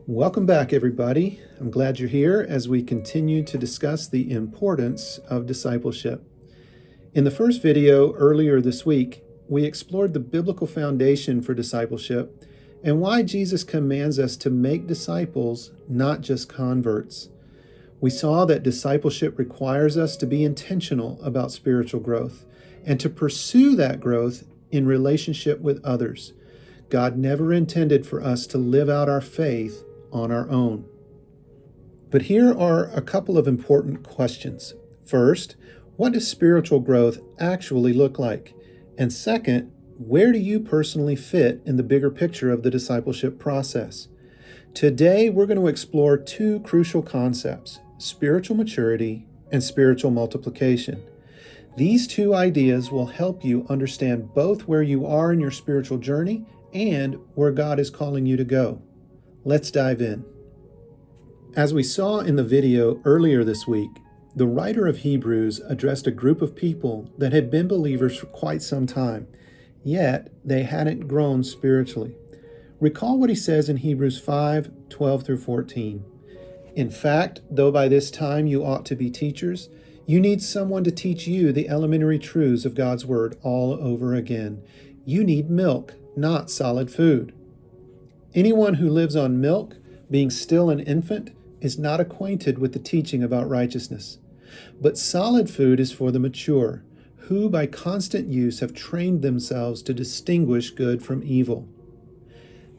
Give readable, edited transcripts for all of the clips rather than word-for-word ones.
Welcome back, everybody. I'm glad you're here as we continue to discuss the importance of discipleship. In the first video earlier this week, we explored the biblical foundation for discipleship and why Jesus commands us to make disciples, not just converts. We saw that discipleship requires us to be intentional about spiritual growth and to pursue that growth in relationship with others. God never intended for us to live out our faith on our own. But here are a couple of important questions. First, what does spiritual growth actually look like? And second, where do you personally fit in the bigger picture of the discipleship process? Today, we're going to explore two crucial concepts: spiritual maturity and spiritual multiplication. These two ideas will help you understand both where you are in your spiritual journey and where God is calling you to go. Let's dive in. As we saw in the video earlier this week, the writer of Hebrews addressed a group of people that had been believers for quite some time, yet they hadn't grown spiritually. Recall what he says in Hebrews 5:12 through 14. In fact, though by this time you ought to be teachers, you need someone to teach you the elementary truths of God's Word all over again. You need milk, not solid food. Anyone who lives on milk, being still an infant, is not acquainted with the teaching about righteousness. But solid food is for the mature, who by constant use have trained themselves to distinguish good from evil.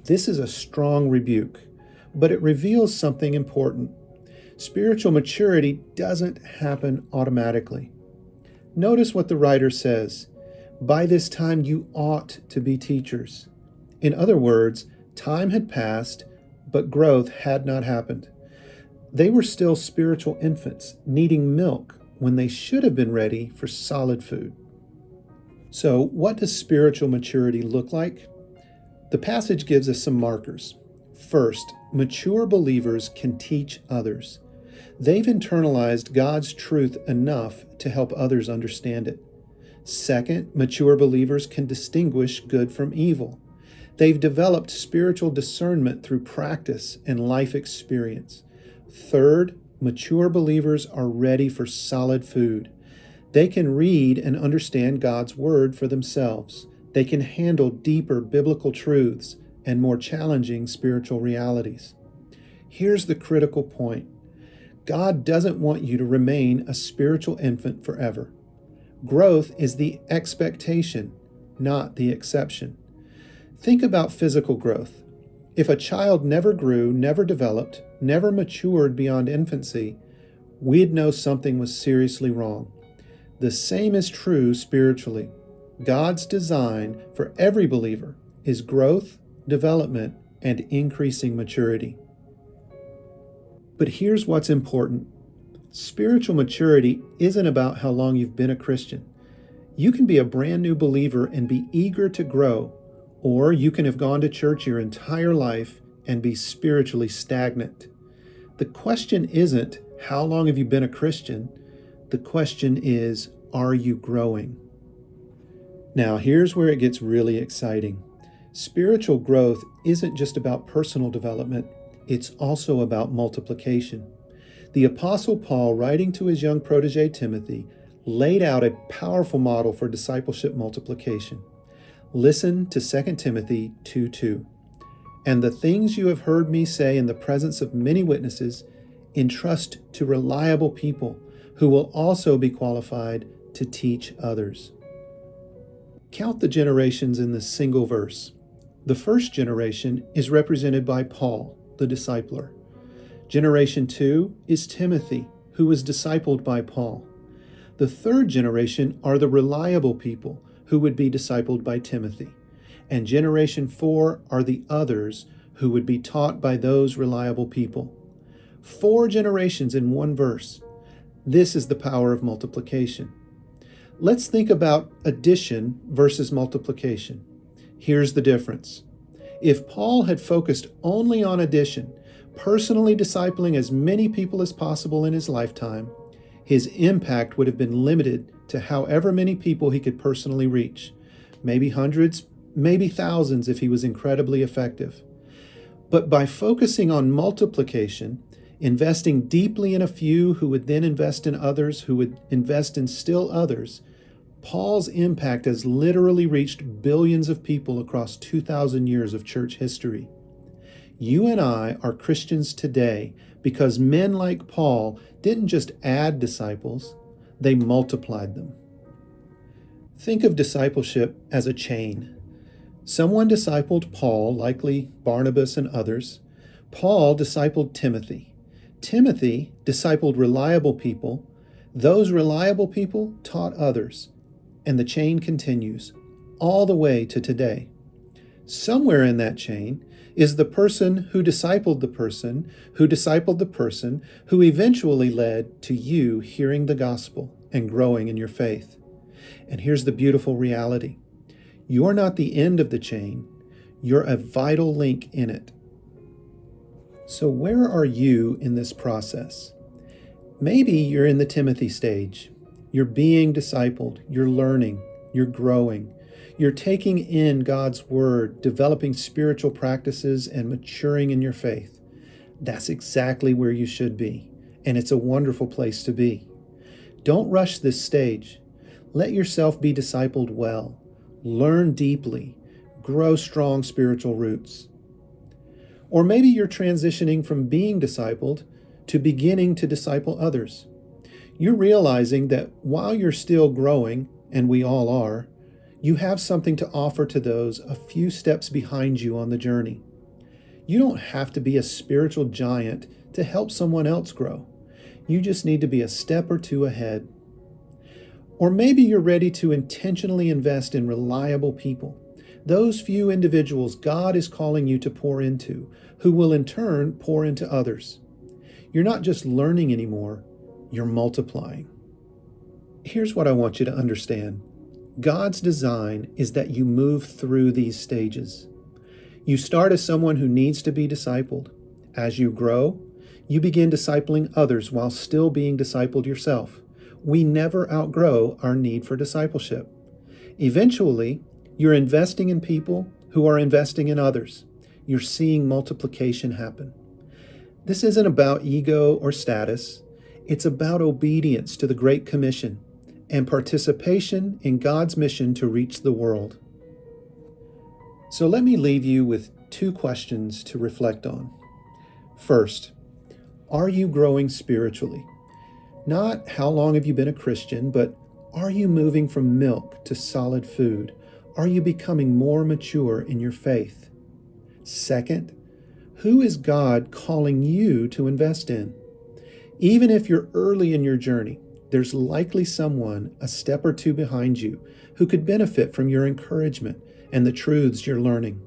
This is a strong rebuke, but it reveals something important. Spiritual maturity doesn't happen automatically. Notice what the writer says: by this time you ought to be teachers. In other words, time had passed, but growth had not happened. They were still spiritual infants, needing milk when they should have been ready for solid food. So, what does spiritual maturity look like? The passage gives us some markers. First, mature believers can teach others. They've internalized God's truth enough to help others understand it. Second, mature believers can distinguish good from evil. They've developed spiritual discernment through practice and life experience. Third, mature believers are ready for solid food. They can read and understand God's Word for themselves. They can handle deeper biblical truths and more challenging spiritual realities. Here's the critical point. God doesn't want you to remain a spiritual infant forever. Growth is the expectation, not the exception. Think about physical growth. If a child never grew, never developed, never matured beyond infancy, we'd know something was seriously wrong. The same is true spiritually. God's design for every believer is growth, development, and increasing maturity. But here's what's important. Spiritual maturity isn't about how long you've been a Christian. You can be a brand new believer and be eager to grow, or you can have gone to church your entire life and be spiritually stagnant. The question isn't, how long have you been a Christian? The question is, are you growing? Now, here's where it gets really exciting. Spiritual growth isn't just about personal development, it's also about multiplication. The Apostle Paul, writing to his young protege Timothy, laid out a powerful model for discipleship multiplication. Listen to 2 Timothy 2:2. And the things you have heard me say in the presence of many witnesses, entrust to reliable people who will also be qualified to teach others. Count the generations in this single verse. The first generation is represented by Paul, the discipler. Generation 2 is Timothy, who was discipled by Paul. The third generation are the reliable people who would be discipled by Timothy. And generation 4 are the others who would be taught by those reliable people. 4 generations in one verse. This is the power of multiplication. Let's think about addition versus multiplication. Here's the difference. If Paul had focused only on addition, personally discipling as many people as possible in his lifetime, his impact would have been limited to however many people he could personally reach. Maybe hundreds, maybe thousands if he was incredibly effective. But by focusing on multiplication, investing deeply in a few who would then invest in others, who would invest in still others, Paul's impact has literally reached billions of people across 2,000 years of church history. You and I are Christians today because men like Paul didn't just add disciples, they multiplied them. Think of discipleship as a chain. Someone discipled Paul, likely Barnabas and others. Paul discipled Timothy. Timothy discipled reliable people. Those reliable people taught others. And the chain continues all the way to today. Somewhere in that chain is the person who discipled the person who discipled the person who eventually led to you hearing the gospel and growing in your faith. And here's the beautiful reality. You're not the end of the chain. You're a vital link in it. So where are you in this process? Maybe you're in the Timothy stage. You're being discipled. You're learning. You're growing. You're taking in God's word, developing spiritual practices, and maturing in your faith. That's exactly where you should be, and it's a wonderful place to be. Don't rush this stage. Let yourself be discipled well. Learn deeply. Grow strong spiritual roots. Or maybe you're transitioning from being discipled to beginning to disciple others. You're realizing that while you're still growing, and we all are, you have something to offer to those a few steps behind you on the journey. You don't have to be a spiritual giant to help someone else grow. You just need to be a step or two ahead. Or maybe you're ready to intentionally invest in reliable people, those few individuals God is calling you to pour into, who will in turn pour into others. You're not just learning anymore, you're multiplying. Here's what I want you to understand. God's design is that you move through these stages. You start as someone who needs to be discipled. As you grow, you begin discipling others while still being discipled yourself. We never outgrow our need for discipleship. Eventually, you're investing in people who are investing in others. You're seeing multiplication happen. This isn't about ego or status. It's about obedience to the Great Commission and participation in God's mission to reach the world. So let me leave you with two questions to reflect on. First, are you growing spiritually? Not how long have you been a Christian, but are you moving from milk to solid food? Are you becoming more mature in your faith? Second, who is God calling you to invest in? Even if you're early in your journey, there's likely someone a step or two behind you who could benefit from your encouragement and the truths you're learning.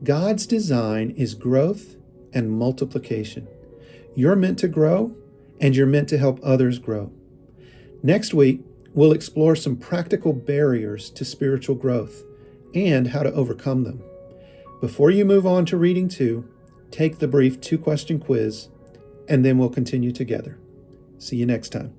God's design is growth and multiplication. You're meant to grow, and you're meant to help others grow. Next week, we'll explore some practical barriers to spiritual growth and how to overcome them. Before you move on to reading 2, take the brief 2-question quiz, and then we'll continue together. See you next time.